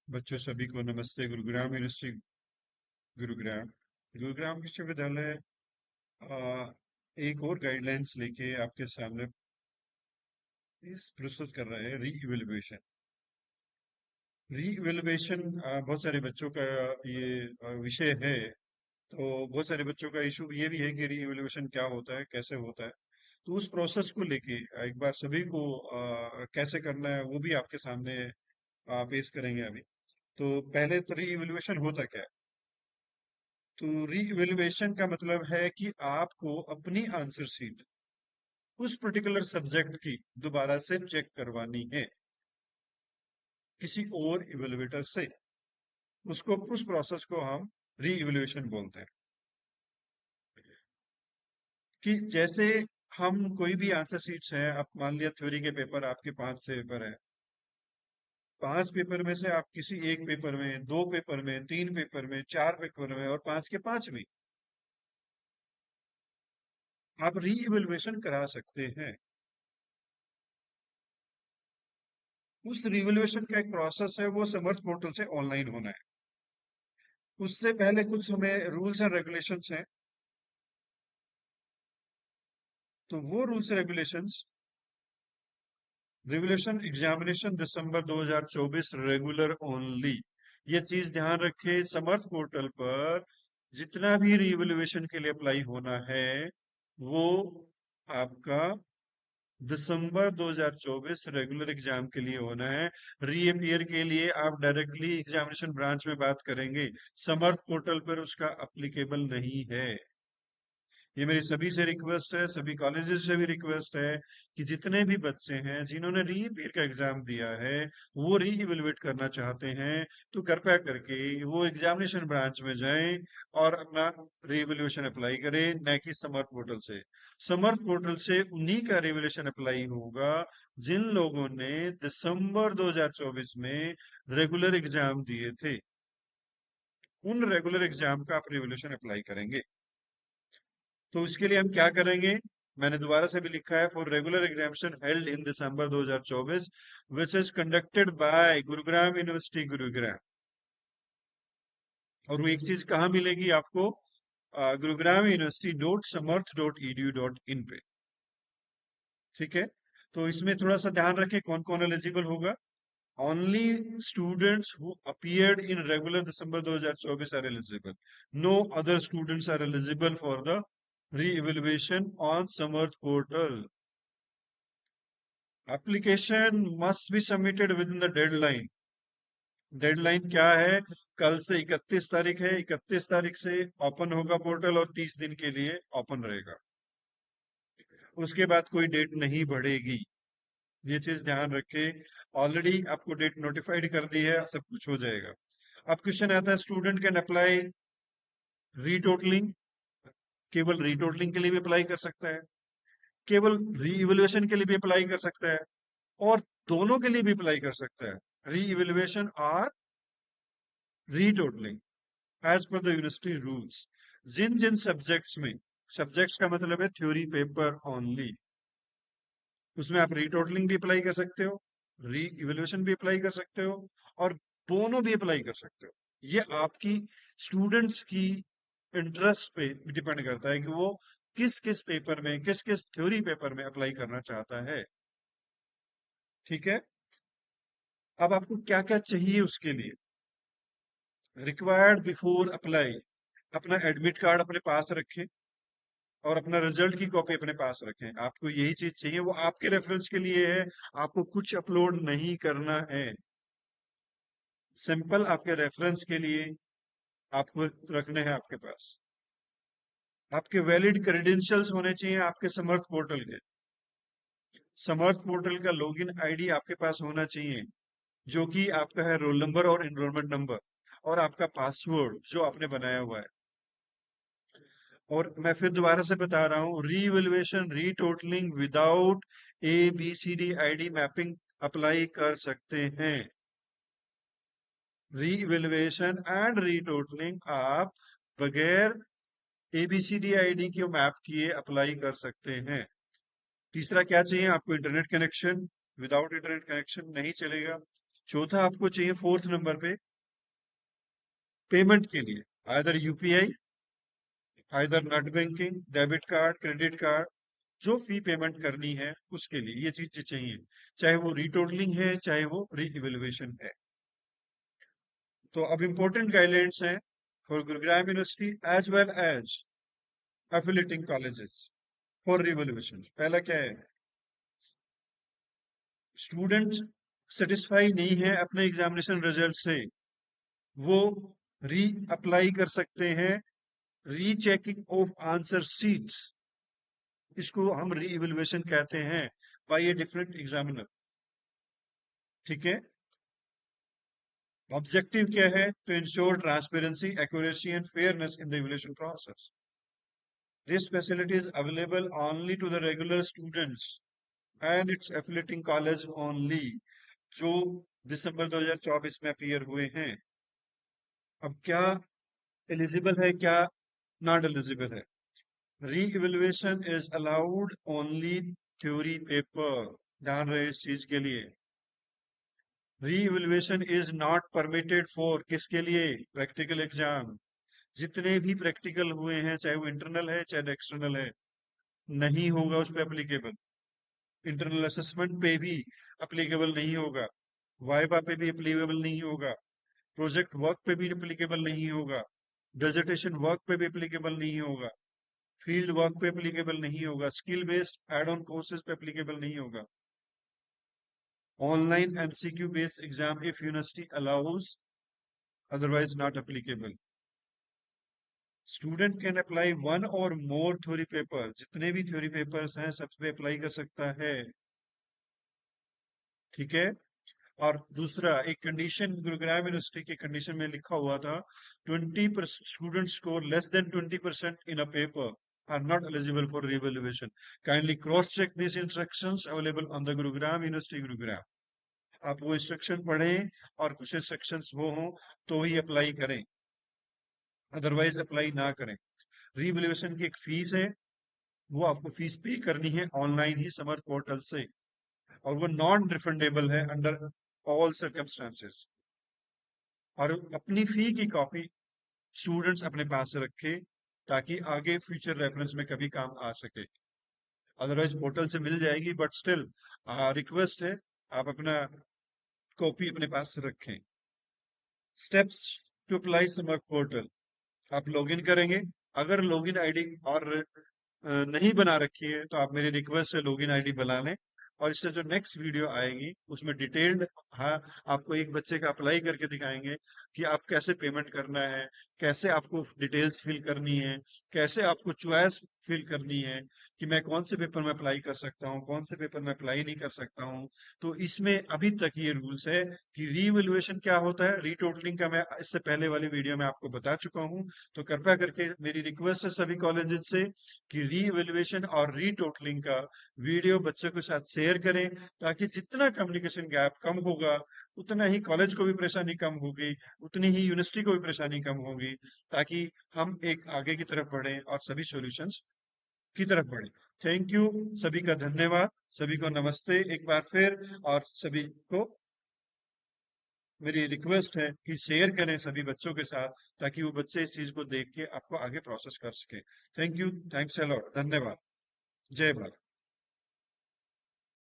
बच्चों सभी को नमस्ते। गुरुग्राम यूनिवर्सिटी, गुरुग्राम गुरुग्राम विश्वविद्यालय आ, एक और गाइडलाइंस लेके आपके सामने इस प्रस्तुत कर रहे हैं। Re evaluation. री इवेल्युएशन बहुत सारे बच्चों का ये विषय है। तो बहुत सारे बच्चों का इशू ये भी है कि री इवेल्युएशन क्या होता है, कैसे होता है। तो उस प्रोसेस को लेके एक बार सभी को कैसे करना है वो भी आपके सामने पेश करेंगे अभी। तो पहले तो री इवेल्युएशन होता क्या है। तो रीइवेल्युएशन का मतलब है कि आपको अपनी आंसर शीट उस पर्टिकुलर सब्जेक्ट की दोबारा से चेक करवानी है किसी और इवेल्युएटर से। उसको उस प्रोसेस को हम रीइवेल्युएशन बोलते हैं। कि जैसे हम कोई भी आंसर शीट्स हैं, आप मान लिया थ्योरी के पेपर आपके 5 से पेपर है। 5 पेपर में से आप किसी एक पेपर में, 2 पेपर में, 3 पेपर में, 4 पेपर में और 5 के 5 भी आप रीइवेल्युएशन करा सकते हैं। उस रिवोल्यूशन का एक प्रोसेस है, वो समर्थ पोर्टल से ऑनलाइन होना है। उससे पहले कुछ हमें रूल्स एंड रेगुलेशंस हैं। तो वो rules and regulations, revolution examination December 2024 regular only. ये चीज ध्यान रखे, समर्थ पोर्टल पर जितना भी रिवोल्यूशन के लिए अप्लाई होना है वो आपका दिसंबर 2024 रेगुलर एग्जाम के लिए होना है। रीअपियर के लिए आप डायरेक्टली एग्जामिनेशन ब्रांच में बात करेंगे, समर्थ पोर्टल पर उसका अप्लीकेबल नहीं है। ये मेरी सभी से रिक्वेस्ट है, सभी कॉलेजेस से भी रिक्वेस्ट है कि जितने भी बच्चे हैं जिन्होंने रीअपियर का एग्जाम दिया है, वो री इवेलुएट करना चाहते हैं, तो कृपया करके वो एग्जामिनेशन ब्रांच में जाएं और अपना री इवेल्युएशन अप्लाई करें, न कि समर्थ पोर्टल से। समर्थ पोर्टल से उन्हीं का री इवेल्युएशन अप्लाई होगा जिन लोगों ने दिसंबर 2024 में रेगुलर एग्जाम दिए थे। उन रेगुलर एग्जाम का आप रिवोल्यूशन अप्लाई करेंगे। तो इसके लिए हम क्या करेंगे, मैंने दोबारा से भी लिखा है, for regular examination held in December 2024 which is conducted by Gurugram university Gurugram. और वो एक चीज कहाँ मिलेगी आपको, गुरुग्राम यूनिवर्सिटी .समर्थ.edu.in पे। ठीक है। तो इसमें थोड़ा सा ध्यान रखें कौन कौन एलिजिबल होगा। Only students who appeared in regular December 2024 are eligible. No other students are eligible for the re-evaluation on Samarth portal. Application must be submitted within the deadline. Deadline क्या है, कल से 31 तारीख है। 31 तारीख से ओपन होगा पोर्टल और 30 दिन के लिए ओपन रहेगा। उसके बाद कोई डेट नहीं बढ़ेगी। ये चीज ध्यान रखे। ऑलरेडी आपको डेट नोटिफाइड कर दी है, सब कुछ हो जाएगा। अब क्वेश्चन आता है, स्टूडेंट कैन अप्लाई रीटोटलिंग। केवल रीटोटलिंग के लिए भी अप्लाई कर सकता है, केवल री इवेल्युएशन के लिए भी अप्लाई कर सकता है, और दोनों के लिए भी अप्लाई कर सकता है, री इवेल्युएशन और retotalling, as per the university rules. जिन जिन सब्जेक्ट्स में, सब्जेक्ट्स का मतलब है थ्योरी पेपर ओनली, उसमें आप रीटोटलिंग भी अप्लाई कर सकते हो, री इवेल्युएशन भी अप्लाई कर सकते हो, और दोनों भी अप्लाई कर सकते हो। ये आपकी स्टूडेंट्स की इंटरेस्ट पे डिपेंड करता है कि वो किस किस पेपर में, किस किस थ्योरी पेपर में अप्लाई करना चाहता है। ठीक है। अब आपको क्या क्या चाहिए उसके लिए, रिक्वायर्ड बिफोर अप्लाई, अपना एडमिट कार्ड अपने पास रखें और अपना रिजल्ट की कॉपी अपने पास रखें। आपको यही चीज चाहिए, वो आपके रेफरेंस के लिए है। आपको कुछ अपलोड नहीं करना है, सिंपल आपके रेफरेंस के लिए आपको रखने हैं आपके पास। आपके वैलिड क्रेडेंशियल्स होने चाहिए आपके समर्थ पोर्टल के। समर्थ पोर्टल का लॉगिन आईडी आपके पास होना चाहिए, जो कि आपका है रोल नंबर और एनरोलमेंट नंबर, और आपका पासवर्ड जो आपने बनाया हुआ है। और मैं फिर दोबारा से बता रहा हूँ, री इवेल्युएशन री totalling without ABCD ID mapping apply कर सकते हैं। Re evaluation and re totalling आप बगैर ABCD ID को मैप किए अप्लाई कर सकते हैं। तीसरा क्या चाहिए आपको, internet connection. Without internet connection नहीं चलेगा। चौथा आपको चाहिए फोर्थ नंबर पे पेमेंट के लिए, either UPI, either net banking, debit card, credit card, जो फी पेमेंट करनी है उसके लिए ये चीज चाहिए, चाहे वो रीटोटलिंग है चाहे वो री इवेल्युएशन है। तो अब इंपॉर्टेंट गाइडलाइंस हैं for Gurugram university as well as affiliating colleges for revaluation. पहला क्या है, स्टूडेंट सेटिस्फाई नहीं है अपने एग्जामिनेशन रिजल्ट से, वो री अप्लाई कर सकते हैं रीचेकिंग ऑफ आंसर शीट्स, इसको हम री इवेल्युएशन कहते हैं बाय ए डिफरेंट एग्जामिनर। ठीक है, ऑब्जेक्टिव क्या है, to ensure transparency, accuracy and fairness in the evaluation process. This facility is available only to the regular students and its affiliating college only, जो दिसंबर 2024 में appear हुए हैं। अब क्या एलिजिबल है, क्या नॉट एलिजिबल है। Re evaluation is allowed only theory paper, ध्यान रहे इस चीज के लिए। Re evaluation is not permitted for किसके लिए, प्रैक्टिकल एग्जाम। जितने भी प्रैक्टिकल हुए हैं चाहे वो इंटरनल है चाहे एक्सटर्नल है, नहीं होगा उस पर एप्लीकेबल। इंटरनल असेसमेंट पे भी एप्लीकेबल नहीं होगा, वाइवा पे भी एप्लीकेबल नहीं होगा, प्रोजेक्ट वर्क पे भी एप्लीकेबल नहीं होगा, डिसर्टेशन वर्क पे भी एप्लीकेबल नहीं होगा, फील्ड वर्क पे एप्लीकेबल नहीं होगा, skill based add on courses पे एप्लीकेबल नहीं होगा। Online MCQ based exam if university allows, otherwise not applicable. Student can apply one or more theory paper, जितने भी थ्योरी पेपर्स हैं सब पे अप्लाई कर सकता है। ठीक है, और दूसरा एक कंडीशन गुरुग्राम यूनिवर्सिटी के कंडीशन में लिखा हुआ था, 20% student score less than 20% in a paper are not eligible for revaluation. Kindly cross check this instructions available on the Gurugram university Gurugram. आप वो इंस्ट्रक्शन पढ़ें और कुछ इंस्ट्रक्शंस वो हों तो ही अप्लाई करें, अदरवाइज अप्लाई ना करें। रिवैल्यूएशन की एक फीस है, वो आपको फीस पे करनी है ऑनलाइन ही समर पोर्टल से, और वो नॉन रिफंडेबल है अंडर ऑल सर्कमस्टांसेस। और अपनी फी की कॉपी स्टूडेंट्स अपने पास रखे ताकि आगे फ्यूचर रेफरेंस में कभी काम आ सके। अदरवाइज पोर्टल से मिल जाएगी बट स्टिल रिक्वेस्ट है आप अपना कॉपी अपने पास रखें। Steps to apply Samarth portal, आप लॉगिन करेंगे, अगर लॉगिन आईडी और नहीं बना रखी है तो आप मेरी रिक्वेस्ट है लॉगिन आईडी बना लें, और इससे जो नेक्स्ट वीडियो आएगी उसमें डिटेल्ड, हाँ, आपको एक बच्चे का अप्लाई करके दिखाएंगे कि आप कैसे पेमेंट करना है, कैसे आपको डिटेल्स फिल करनी है, कैसे आपको चॉइस फिल करनी है कि मैं कौन से पेपर में अप्लाई कर सकता हूँ कौन से पेपर में अप्लाई नहीं कर सकता हूँ। तो इसमें अभी तक ये रूल्स है कि रीवैल्यूएशन क्या होता है, रीटोटलिंग का मैं इससे पहले वाली वीडियो में आपको बता चुका हूँ। तो कृपया करके मेरी रिक्वेस्ट है सभी कॉलेजेस से कि री इवेल्युएशन और रीटोटलिंग का वीडियो बच्चों के साथ शेयर करें, ताकि जितना कम्युनिकेशन गैप कम होगा उतना ही कॉलेज को भी परेशानी कम होगी, उतनी ही यूनिवर्सिटी को भी परेशानी कम होगी, ताकि हम एक आगे की तरफ बढ़े और सभी सॉल्यूशंस की तरफ बढ़े। थैंक यू, सभी का धन्यवाद, सभी को नमस्ते एक बार फिर, और सभी को मेरी रिक्वेस्ट है कि शेयर करें सभी बच्चों के साथ ताकि वो बच्चे इस चीज को देख के आपको आगे प्रोसेस कर सके। Thank you, thanks a lot, धन्यवाद, जय भारत।